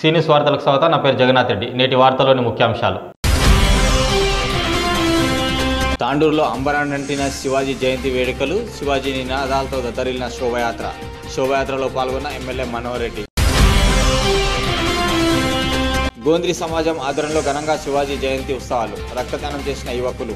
సీనియస్ వార్తలకు స్వాగతం. నా పేరు జగన్నాథ్ రెడ్డి. నేటి వార్తలోని ముఖ్యాంశాలు. తాండూరులో అంబరాన్నంటిన శివాజీ జయంతి వేడుకలు. శివాజీ నినాదాలతో దత్తరిల్లిన శోభయాత్ర. శోభయాత్రలో పాల్గొన్న ఎమ్మెల్యే మనోహర్ రెడ్డి. గోంద్రి సమాజం ఆధ్వర్యంలో ఘనంగా శివాజీ జయంతి ఉత్సవాలు. రక్తదానం చేసిన యువకులు.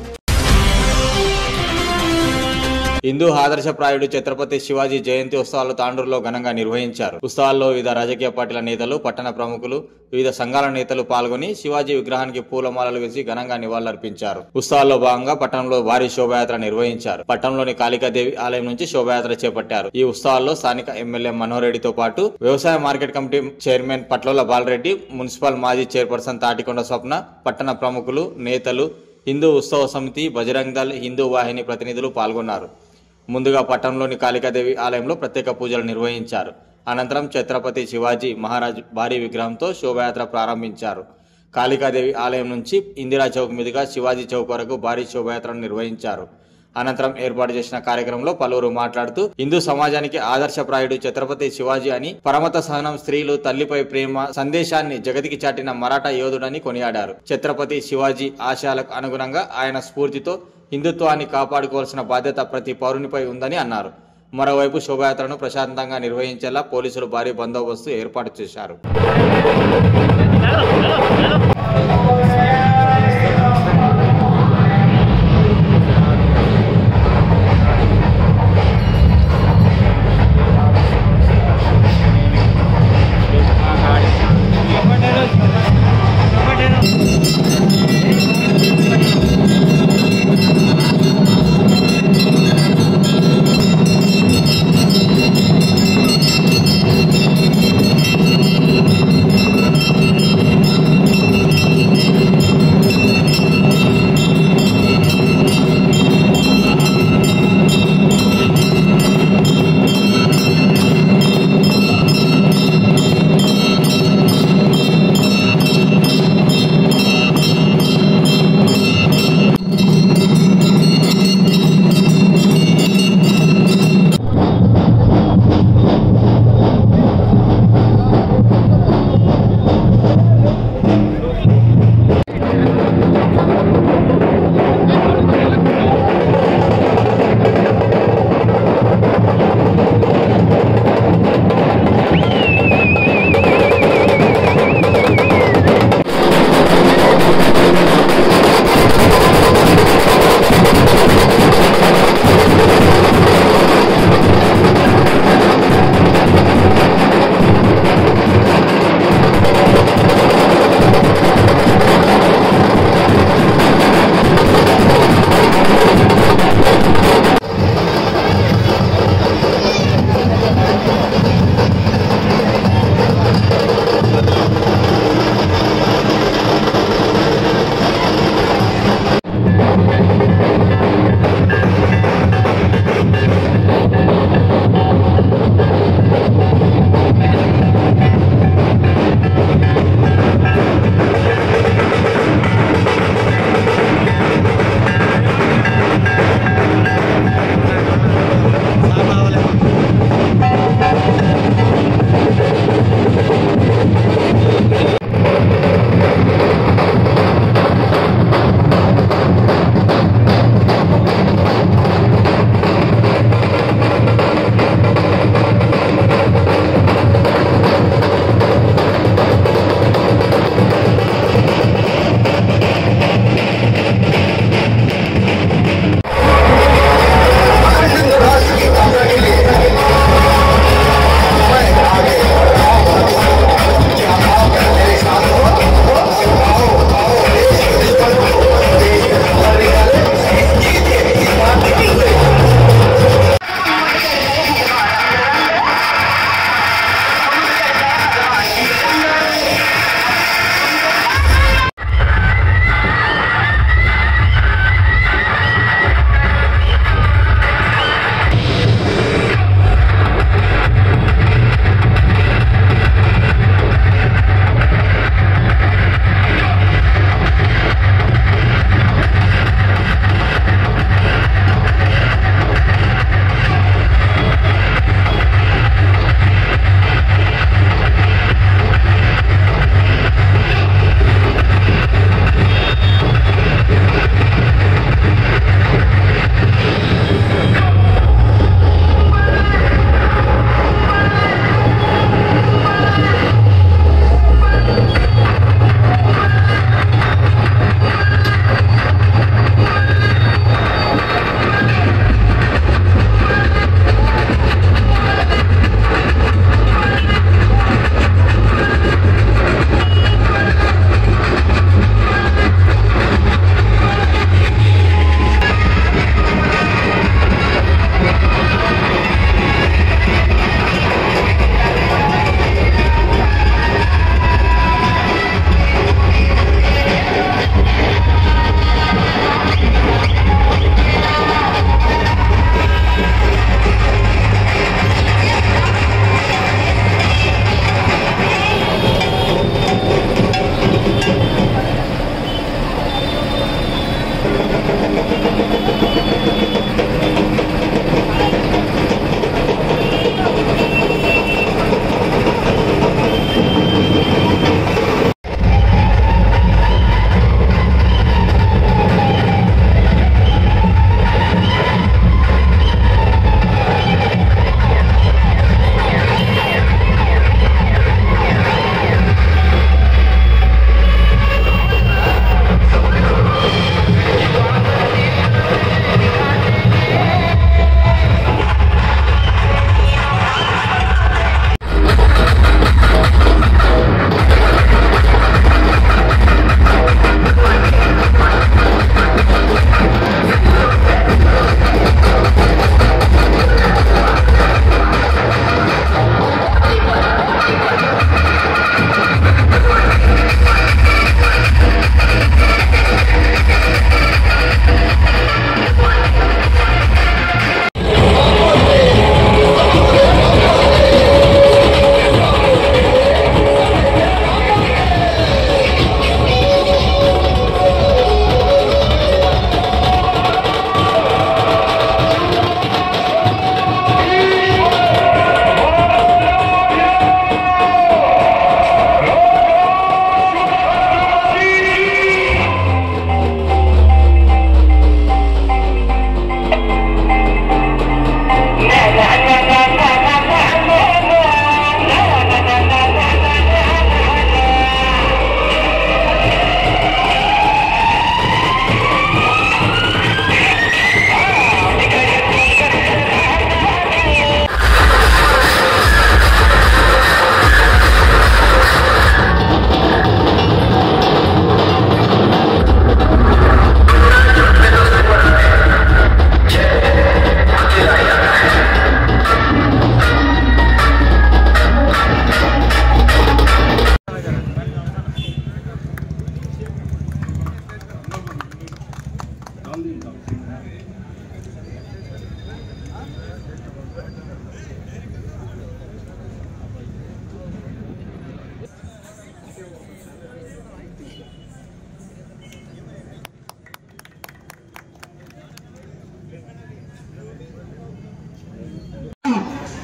హిందూ ఆదర్శప్రాయుడు ఛత్రపతి శివాజీ జయంతి ఉత్సవాలు తాండూరులో ఘనంగా నిర్వహించారు. ఉత్సవాల్లో వివిధ రాజకీయ పార్టీల నేతలు, పట్టణ ప్రముఖులు, వివిధ సంఘాల నేతలు పాల్గొని శివాజీ విగ్రహానికి పూలమాలలు వేసి ఘనంగా నివాళులర్పించారు. ఉత్సవాల్లో భాగంగా పట్టణంలో భారీ శోభయాత్ర నిర్వహించారు. పట్టణంలోని కాళికాదేవి ఆలయం నుంచి శోభయాత్ర చేపట్టారు. ఈ ఉత్సవాల్లో స్థానిక ఎమ్మెల్యే మనోహర్ రెడ్డితో పాటు వ్యవసాయ market committee chairman Patlola Bala Reddy, municipal మాజీ చైర్పర్సన్ తాటికొండ స్వప్న, పట్టణ ప్రముఖులు, నేతలు, హిందూ ఉత్సవ సమితి, బజరంగ్ దళ్, హిందూ వాహిని ప్రతినిధులు పాల్గొన్నారు. ముందుగా పట్టణంలోని కాళికాదేవి ఆలయంలో ప్రత్యేక పూజలు నిర్వహించారు. అనంతరం ఛత్రపతి శివాజీ మహారాజ్ భారీ విగ్రహంతో శోభయాత్ర ప్రారంభించారు. కాళికాదేవి ఆలయం నుంచి ఇందిరా చౌక్ మీదుగా శివాజీ చౌక్ వరకు భారీ శోభయాత్రను నిర్వహించారు. అనంతరం ఏర్పాటు చేసిన కార్యక్రమంలో పలువురు మాట్లాడుతూ హిందూ సమాజానికి ఆదర్శప్రాయుడు ఛత్రపతి శివాజీ అని, పరమత సహనం, స్త్రీలు, తల్లిపై ప్రేమ సందేశాన్ని జగతికి చాటిన మరాఠా యోధుడని కొనియాడారు. ఛత్రపతి శివాజీ ఆశయాలకు అనుగుణంగా ఆయన స్ఫూర్తితో హిందుత్వాన్ని కాపాడుకోవాల్సిన బాధ్యత ప్రతి పౌరునిపై ఉందని అన్నారు. మరోవైపు శోభయాత్రను ప్రశాంతంగా నిర్వహించేలా పోలీసులు భారీ బందోబస్తు ఏర్పాటు చేశారు.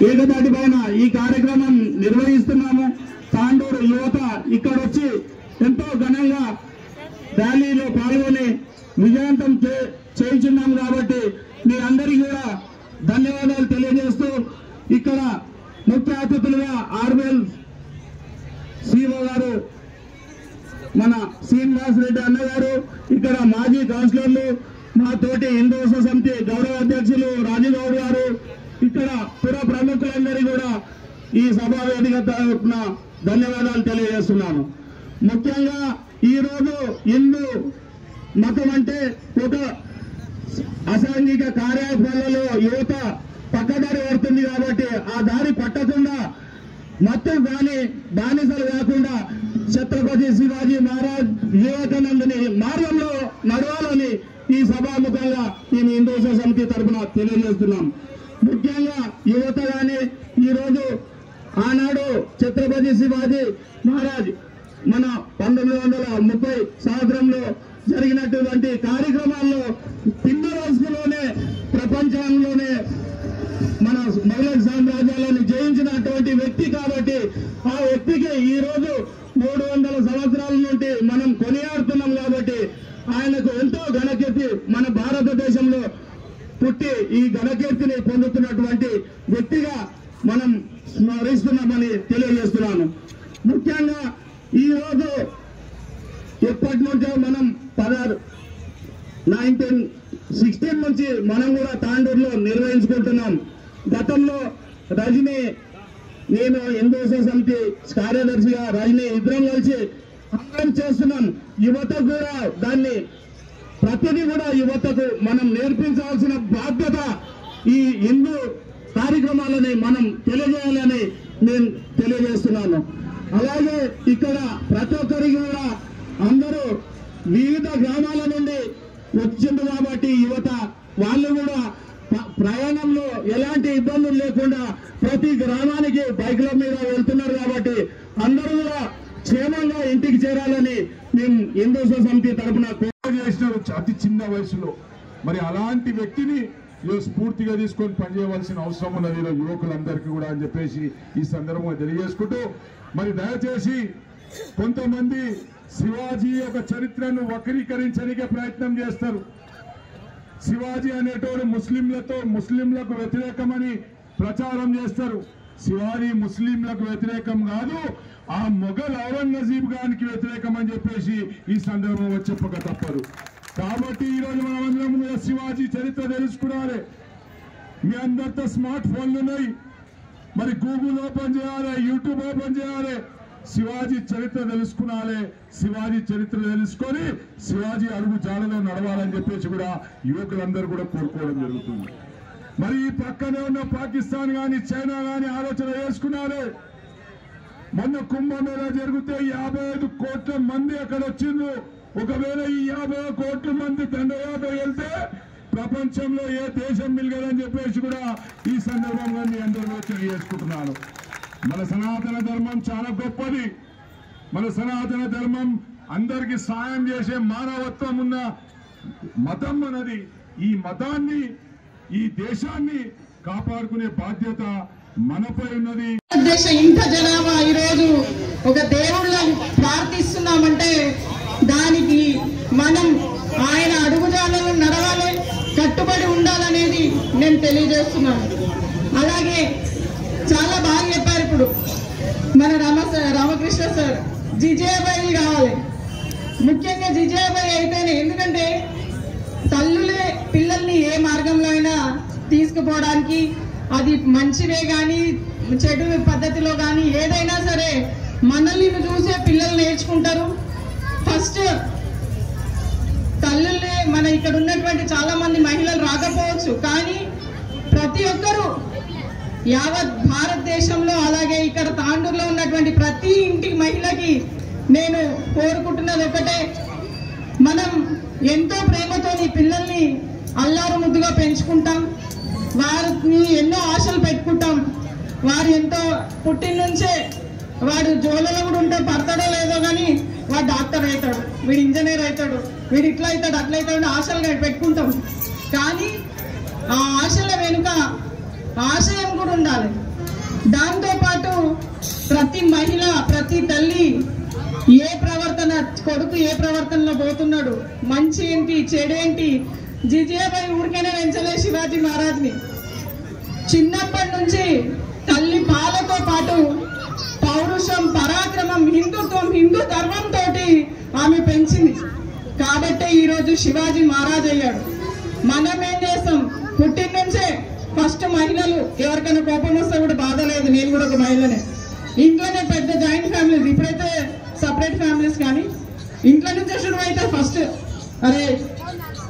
ఏకదాటి పైన ఈ కార్యక్రమం నిర్వహిస్తున్నాము. తాండూరు యువత ఇక్కడ వచ్చి ఎంతో ఘనంగా ర్యాలీలో పాల్గొని విజయవంతం చేయించున్నాం కాబట్టి మీ అందరికీ కూడా ధన్యవాదాలు తెలియజేస్తూ ఇక్కడ ముఖ్య అతిథులుగా ఆర్వెల్ సిఓ గారు మన శ్రీనివాస్ రెడ్డి అన్నగారు, ఇక్కడ మాజీ కౌన్సిలర్లు, మా తోటి హిందూ సమితి గౌరవ అధ్యక్షులు రాజుగౌడ్ గారు, ఇక్కడ పుర ప్రముఖులందరికీ కూడా ఈ సభా వేదిక తరపున ధన్యవాదాలు తెలియజేస్తున్నాను. ముఖ్యంగా ఈరోజు హిందూ మతం అంటే ఒక అసాంఘిక కార్యక్రమాలలో యువత పక్కదారి పడుతుంది కాబట్టి ఆ దారి పట్టకుండా మొత్తం కానీ బానిసలు కాకుండా ఛత్రపతి శివాజీ మహారాజ్ వివేకానందుని మార్గంలో నడవాలని ఈ సభాముఖంగా మేము హిందూ సమితి తరఫున తెలియజేస్తున్నాం. ముఖ్యంగా యువత కానీ ఈరోజు ఆనాడు ఛత్రపతి శివాజీ మహారాజ్ మన 1930 సంవత్సరంలో జరిగినటువంటి కార్యక్రమాల్లో పిండి రోజులోనే ప్రపంచంలోనే మన మొఘల్ సామ్రాజ్యాలను జయించినటువంటి వ్యక్తి కాబట్టి ఆ వ్యక్తికి ఈ రోజు 300 సంవత్సరాల నుండి మనం కొనియాడుతున్నాం కాబట్టి ఆయనకు ఎంతో ఘనకీర్తి మన భారతదేశంలో పుట్టి ఈ ఘనకీర్తిని పొందుతున్నటువంటి వ్యక్తిగా మనం స్మరిస్తున్నామని తెలియజేస్తున్నాను. ముఖ్యంగా ఈ రోజు ఎప్పటి నుంచో మనం 1916 నుంచి మనం కూడా తాండూరులో నిర్వహించుకుంటున్నాం. గతంలో రజనీ, నేను హిందూ సమితి కార్యదర్శిగా రజనీ ఇద్దరం కలిసి అందరం చేస్తున్నాం. యువతకు కూడా దాన్ని ప్రతిదీ కూడా యువతకు మనం నేర్పించాల్సిన బాధ్యత ఈ హిందూ కార్యక్రమాలని మనం తెలియజేయాలని నేను తెలియజేస్తున్నాను. అలాగే ఇక్కడ ప్రతి ఒక్కరికి కూడా అందరూ వివిధ గ్రామాల నుండి వచ్చింది కాబట్టి యువత వాళ్ళు కూడా ప్రయాణంలో ఎలాంటి ఇబ్బందులు లేకుండా ప్రతి గ్రామానికి బైక్ల మీద వెళ్తున్నారు కాబట్టి అందరూ కూడా క్షేమంగా ఇంటికి చేరాలని మేము హిందూ సమితి తరఫున చేసినారు అతి చిన్న వయసులో. మరి అలాంటి వ్యక్తిని స్ఫూర్తిగా తీసుకొని పనిచేయవలసిన అవసరం ఉన్నది యువకులందరికీ కూడా అని చెప్పేసి ఈ సందర్భంగా తెలియజేసుకుంటూ, మరి దయచేసి కొంతమంది శివాజీ యొక్క చరిత్రను వక్రీకరించడానికి ప్రయత్నం చేస్తారు. శివాజీ అనేటోడు ముస్లింలకు వ్యతిరేకమని ప్రచారం చేస్తారు. శివాజీ ముస్లింలకు వ్యతిరేకం కాదు, ఆ మొఘల్ ఔరంగజీబ్ గారికి వ్యతిరేకం అని చెప్పేసి ఈ సందర్భంలో చెప్పక తప్పదు. కాబట్టి ఈరోజు మనమందరం కూడా శివాజీ చరిత్ర తెలుసుకోవాలి. మీ అందరితో స్మార్ట్ ఫోన్లు ఉన్నాయి, మరి గూగుల్ ఓపెన్ చేయాలి, యూట్యూబ్ ఓపెన్ చేయాలి, శివాజీ చరిత్ర తెలుసుకునాలి. శివాజీ చరిత్ర తెలుసుకొని శివాజీ అడుగు జాడలో నడవాలని చెప్పేసి కూడా యువకులందరూ కూడా కోరుకోవడం జరుగుతుంది. మరి ఈ పక్కనే ఉన్న పాకిస్తాన్ గాని చైనా గాని ఆలోచన చేసుకున్నారు. మొన్న కుంభమేళా జరిగితే 55 కోట్ల మంది అక్కడ వచ్చిండ్రు. ఒకవేళ ఈ 50 కోట్ల మంది దండయాత్ర వెళ్తే ప్రపంచంలో ఏ దేశం మిలగదని చెప్పేసి కూడా ఈ సందర్భంగా మీ అందరూ తెలియజేసుకుంటున్నాను. మన సనాతన ధర్మం చాలా గొప్పది. మన సనాతన ధర్మం అందరికీ సాయం చేసే మానవత్వం ఉన్న మతం మనది. ఈ మతాన్ని, ఈ దేశాన్ని కాపాడుకునే బాధ్యత మనపై ఉన్నది. ఇంత జనాభా ఈరోజు ఒక దేవుళ్ళని ప్రార్థిస్తున్నామంటే దానికి మనం ఆయన అడుగుజాడలను నడవాలి, కట్టుబడి ఉండాలనేది నేను తెలియజేస్తున్నాను. అలాగే చాలా బాగా చెప్పారు ఇప్పుడు మన రామకృష్ణ సార్, జిజేబాయి కావాలి. ముఖ్యంగా జిజేబాయి అయితేనే, ఎందుకంటే తల్లులే పిల్లల్ని ఏ మార్గంలో అయినా తీసుకుపోవడానికి, అది మంచివే కానీ చెడు పద్ధతిలో కానీ ఏదైనా సరే మనల్ని చూసే పిల్లలు నేర్చుకుంటారు. ఫస్ట్ తల్లులే. మన ఇక్కడ ఉన్నటువంటి చాలా మంది మహిళలు రాకపోవచ్చు, కానీ ప్రతి ఒక్కరూ యావత్ భారతదేశంలో అలాగే ఇక్కడ తాండూరులో ఉన్నటువంటి ప్రతి ఇంటి మహిళకి నేను కోరుకుంటున్నది ఒకటే, మనం ఎంతో ప్రేమతో ఈ పిల్లల్ని అల్లారు ముద్దుగా పెంచుకుంటాం, వారిని ఎన్నో ఆశలు పెట్టుకుంటాం. వారు ఎంతో పుట్టిన నుంచే వాడు జోలలో కూడా ఉంటే పడతాడో లేదో కానీ వాడు డాక్టర్ అవుతాడు, వీడు ఇంజనీర్ అవుతాడు, వీడు ఇట్లా అవుతాడు అట్లా అవుతాడు ఆశలుగా పెట్టుకుంటాం. కానీ ఆ ఆశల వెనుక ఆశయం కూడా ఉండాలి. దాంతోపాటు ప్రతి మహిళ, ప్రతి తల్లి ఏ ప్రవర్తన, కొడుకు ఏ ప్రవర్తనలో పోతున్నాడు, మంచి ఏంటి చెడేంటి, జిజియాబాయి ఊరికైనా పెంచలే శివాజీ మహారాజ్ని. చిన్నప్పటి నుంచి తల్లి పాలతో పాటు పౌరుషం, పరాక్రమం, హిందుత్వం, హిందూ ధర్మంతో ఆమె పెంచింది. కాబట్టే ఈరోజు శివాజీ మహారాజ్ అయ్యాడు. మనం ఏం చేస్తాం, పుట్టిన నుంచే ఫస్ట్ మహిళలు ఎవరికైనా కోపం వస్తే కూడా బాధ లేదు, నేను కూడా ఒక మహిళనే. ఇంట్లోనే పెద్ద జాయింట్ ఫ్యామిలీస్, ఇప్పుడైతే సపరేట్ ఫ్యామిలీస్, కానీ ఇంట్లో నుంచే షురు అయితే ఫస్ట్ అరే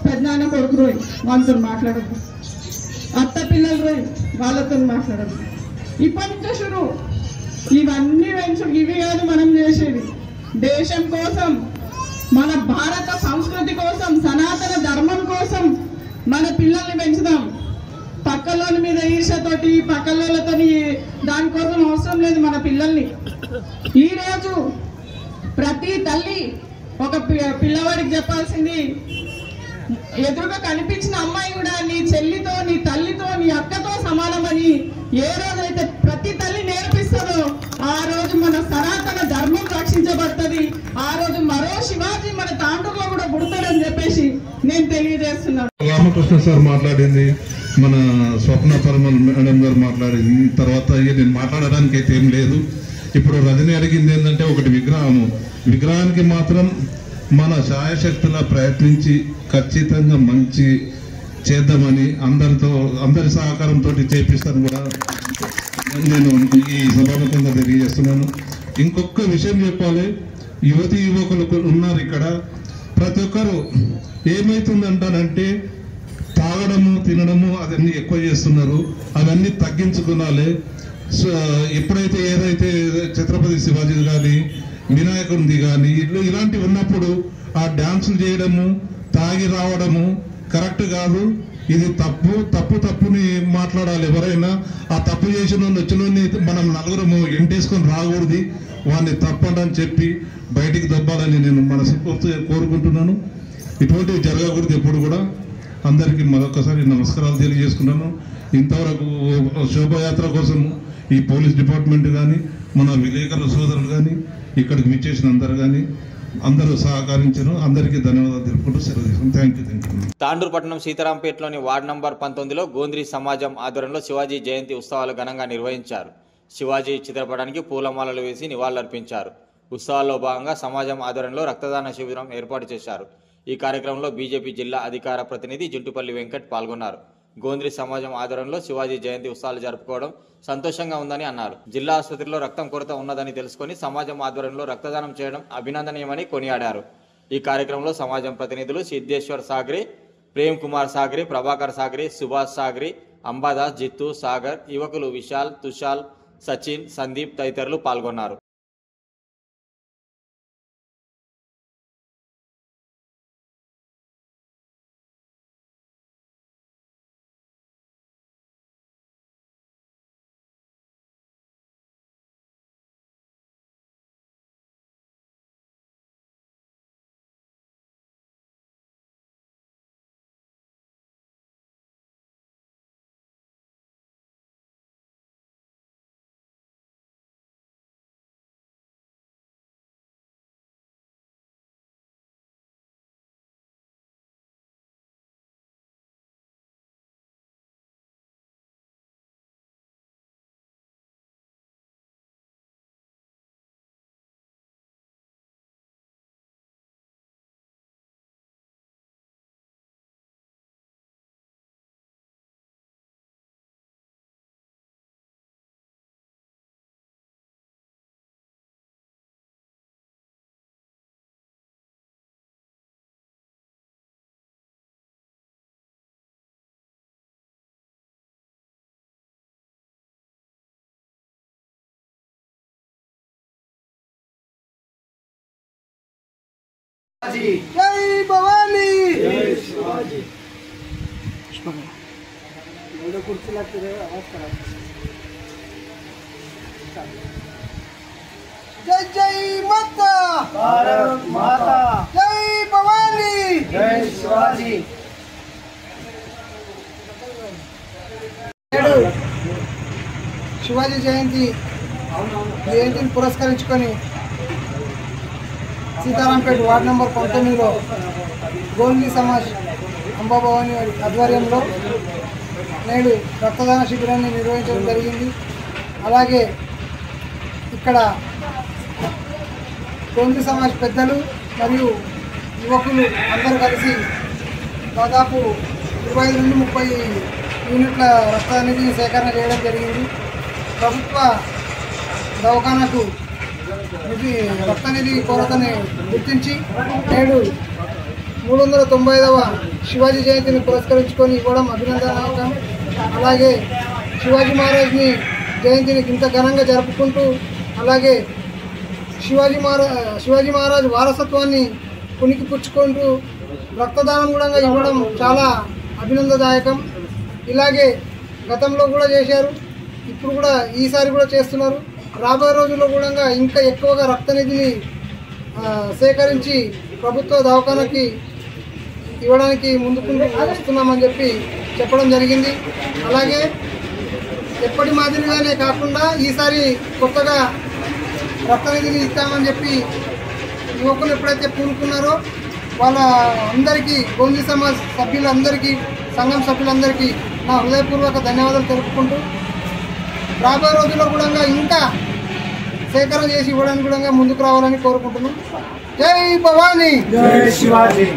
పెద్దనాన్న కొడుకు రోయ్ వాళ్ళతో మాట్లాడద్దు, అత్త పిల్లలు రోయ్ వాళ్ళతో మాట్లాడద్దు. ఇప్పటి నుంచే షురు. ఇవన్నీ ఇవి కాదు మనం చేసేది. దేశం కోసం, మన భారత సంస్కృతి కోసం, సనాతన ధర్మం కోసం మన పిల్లల్ని పెంచుదాం. పక్కలోని మీద ఈర్షతోటి, పక్కలతో దానికోసం అవసరం లేదు మన పిల్లల్ని. ఈరోజు ప్రతి తల్లి ఒక పిల్లవాడికి చెప్పాల్సింది, ఎదురుగా కనిపించిన అమ్మాయి కూడా నీ చెల్లితో, నీ తల్లితో, నీ అక్కతో సమానమని ఏ రోజైతే ప్రతి తల్లి నేర్పిస్తుందో ఆ రోజు మన సనాతన ధర్మం రక్షించబడుతుంది. ఆ రోజు మరో శివాజీ మన తాండూరులో కూడా పుడతాడని చెప్పేసి నేను తెలియజేస్తున్నాను. రామకృష్ణ సార్ మాట్లాడింది, మన స్వప్న పరమల్ మేడం గారు మాట్లాడింది. తర్వాత నేను మాట్లాడడానికి అయితే ఏం లేదు. ఇప్పుడు రజని అడిగింది ఏంటంటే ఒకటి విగ్రహానికి మాత్రం మన శాయశక్తులా ప్రయత్నించి ఖచ్చితంగా మంచి చేద్దామని అందరి సహకారంతో చేపిస్తాను కూడా నేను ఈ సభాముఖంగా తెలియజేస్తున్నాను. ఇంకొక విషయం చెప్పాలి, యువతి యువకులు ఉన్నారు ఇక్కడ. ప్రతి ఒక్కరు ఏమైతుందంటానంటే తాగడము, తినడము అవన్నీ ఎక్కువ చేస్తున్నారు. అవన్నీ తగ్గించుకోవాలి. ఎప్పుడైతే ఏదైతే ఛత్రపతి శివాజీ కానీ, వినాయకుడిది కానీ ఇలాంటివి ఉన్నప్పుడు ఆ డ్యాన్సులు చేయడము, తాగి రావడము కరెక్ట్ కాదు. ఇది తప్పుని మాట్లాడాలి. ఎవరైనా ఆ తప్పు చేసిన వచ్చినోని మనం నలుగురము ఎంటేసుకొని రాకూడదు, వాడిని తప్పని చెప్పి బయటికి దబ్బాలని నేను మనస్ఫూర్తిగా కోరుకుంటున్నాను. ఇటువంటివి జరగకూడదు ఎప్పుడు కూడా. అందరికీ మరొకసారి నమస్కారాలు తెలియజేసుకున్నాను. ఇంతవరకు శోభయాత్ర కోసం ఈ పోలీస్ డిపార్ట్మెంట్ కానీ, మన విలేకరుల సోదరులు కానీ, ఇక్కడికి విచ్చేసిన అందరూ సహకరించారు. అందరికీ ధన్యవాదాలు తెలుపుకుంటూ సెలవు తీసుకున్నాను. Thank you. తాండూరు పట్టణం సీతారాంపేటలోని వార్డు నంబర్ 19లో గోంద్రీ సమాజం ఆధ్వర్యంలో శివాజీ జయంతి ఉత్సవాలు ఘనంగా నిర్వహించారు. శివాజీ చిత్రపటానికి పూలమాలలు వేసి నివాళులర్పించారు. ఉత్సవాల్లో భాగంగా సమాజం ఆధ్వర్యంలో రక్తదాన శిబిరం ఏర్పాటు చేశారు. ఈ కార్యక్రమంలో బీజేపీ జిల్లా అధికార ప్రతినిధి జుంటుపల్లి వెంకట్ పాల్గొన్నారు. గోంద్రీ సమాజం ఆధ్వర్యంలో శివాజీ జయంతి ఉత్సవాలు జరుపుకోవడం సంతోషంగా ఉందని అన్నారు. జిల్లా ఆసుపత్రిలో రక్తం కొరత ఉన్నదని తెలుసుకుని సమాజం ఆధ్వర్యంలో రక్తదానం చేయడం అభినందనీయమని కొనియాడారు. ఈ కార్యక్రమంలో సమాజం ప్రతినిధులు సిద్ధేశ్వర్ సాగరి, ప్రేమ్ కుమార్ సాగరి, ప్రభాకర్ సాగరి, సుభాష్ సాగరి, అంబాదాస్, జిత్తు, సాగర్, యువకులు విశాల్, తుషాల్, సచిన్, సందీప్ తదితరులు పాల్గొన్నారు. जय भवानी जय शिवाजी कुर्सी लगते जय जय माता भारत माता जय भवानी जय शिवाजी శివాజీ జయంతిని పురస్కరించుకొని సీతారాంపేట వార్డు నెంబర్ 19లో గోల్ని సమాజ్ అంబాభవాని ఆధ్వర్యంలో నేడు రక్తదాన శిబిరాన్ని నిర్వహించడం జరిగింది. అలాగే ఇక్కడ గోల్ని సమాజ్ పెద్దలు మరియు యువకులు అందరూ కలిసి దాదాపు 25 నుండి 30 యూనిట్ల రక్తనిధిని సేకరణ చేయడం జరిగింది. ప్రభుత్వ దవాఖానకు రక్తనిధి కొరతని గుర్తించి నేడు 395వ శివాజీ జయంతిని పురస్కరించుకొని ఇవ్వడం అభినందనార్హం. అలాగే శివాజీ మహారాజ్ని జయంతిని ఇంత ఘనంగా జరుపుకుంటూ అలాగే శివాజీ మహారాజ్ వారసత్వాన్ని పుణికిపుచ్చుకుంటూ రక్తదానం కూడా ఇవ్వడం చాలా అభినందదాయకం. ఇలాగే గతంలో కూడా చేశారు, ఇప్పుడు కూడా ఈసారి కూడా చేస్తున్నారు. రాబోయే రోజుల్లో కూడా ఇంకా ఎక్కువగా రక్తనిధిని సేకరించి ప్రభుత్వ దవాఖానకి ఇవ్వడానికి ముందుకు వస్తున్నామని చెప్పి చెప్పడం జరిగింది. అలాగే ఎప్పటి మాదిరిగానే కాకుండా ఈసారి కొత్తగా రక్తనిధిని ఇస్తామని చెప్పి యువకులు ఎప్పుడైతే పూనుకున్నారో వాళ్ళ అందరికీ గోంది సమాజ్ సభ్యులందరికీ సంఘం సభ్యులందరికీ నా హృదయపూర్వక ధన్యవాదాలు తెలుపుకుంటూ రాబోయే రోజుల్లో కూడా ఇంకా సేకరణ చేసి ఇవ్వడానికి కూడా ముందుకు రావాలని కోరుకుంటున్నాం. జై భవానీ, జై శివాజీ.